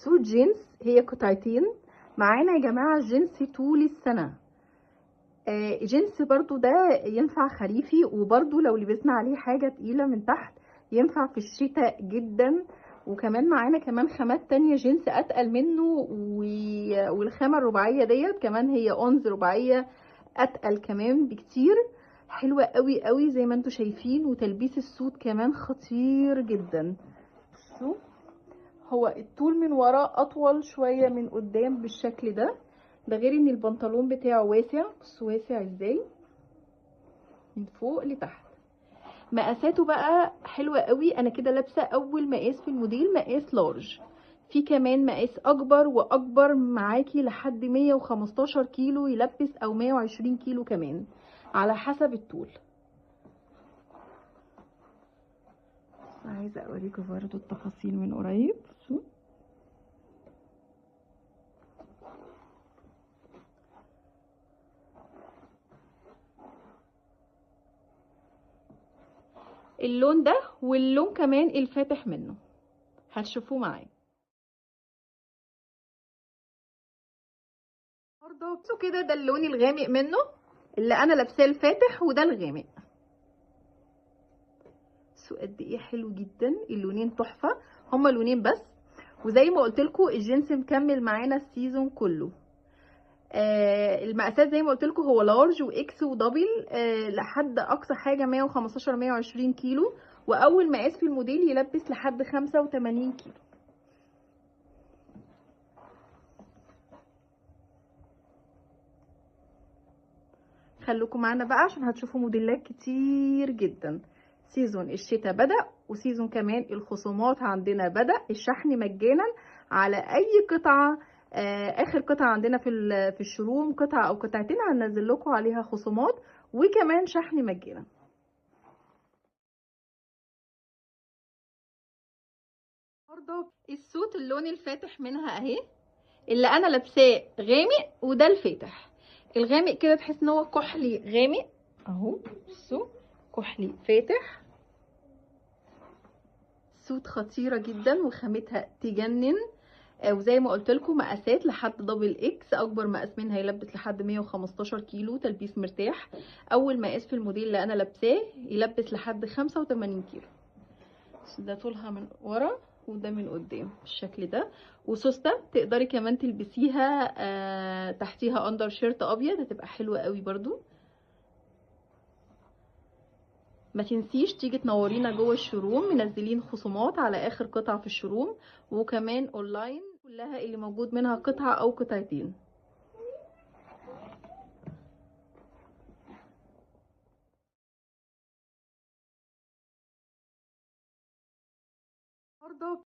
سوت جينز، هي قطعتين معانا يا جماعه. جينز طول السنه. جينز برضو ده ينفع خريفي، وبرضو لو لبسنا عليه حاجه تقيله من تحت ينفع في الشتاء جدا. وكمان معانا كمان خامات تانية جينز اتقل منه، والخامه الرباعيه ديت كمان هي اونز رباعيه اتقل كمان بكتير. حلوه قوي قوي زي ما انتم شايفين، وتلبيس السوت كمان خطير جدا. بصوا، هو الطول من ورا اطول شويه من قدام بالشكل ده. ده غير ان البنطلون بتاعه واسع. بصوا واسع ازاي من فوق لتحت. مقاساته بقى حلوه قوي. انا كده لابسه اول مقاس في الموديل، مقاس لارج. في كمان مقاس اكبر واكبر معاكي لحد 115 كيلو يلبس، او 120 كيلو كمان على حسب الطول. عايزه اوريكم برضو التفاصيل من قريب. بصوا اللون ده واللون كمان الفاتح منه هتشوفوه معايا برضه. بصوا كده، ده اللون الغامق منه اللي انا لابساه الفاتح، وده الغامق. بصوا قد ايه حلو جدا. اللونين تحفه، هما لونين بس. وزي ما قلت لكم الجنس مكمل معانا السيزون كله. المقاسات زي ما قلت لكم هو لارج واكس ودبل، لحد اقصى حاجه 115 120 كيلو. واول مقاس في الموديل يلبس لحد 85 كيلو. خلوكم معانا بقى عشان هتشوفوا موديلات كتير جدا. سيزون الشتاء بدأ، وسيزون كمان الخصومات عندنا بدأ. الشحن مجانا على اي قطعة. اخر قطعة عندنا في الشروم قطعة او قطعتين هننزل لكم عليها خصومات، وكمان شحن مجانا. برضه السوت اللون الفاتح منها اهي، اللي انا لابساه غامق، وده الفاتح. الغامق كده تحس ان هو كحلي غامق اهو. بصوا، كحلي فاتح. سوت خطيره جدا وخامتها تجنن. وزي ما قلت لكم مقاسات لحد دبل اكس. اكبر مقاس منها يلبس لحد 115 كيلو تلبيس مرتاح. اول مقاس في الموديل اللي انا لابساه يلبس لحد 85 كيلو. ده طولها من ورا وده من قدام بالشكل ده. وسوسته تقدري كمان تلبسيها تحتيها اندر شيرت ابيض، هتبقى حلوه قوي برضو. ما تنسيش تيجي تنورينا جوه الشروم، منزلين خصومات على اخر قطعه في الشروم، وكمان اونلاين كلها اللي موجود منها قطعه او قطعتين. برضه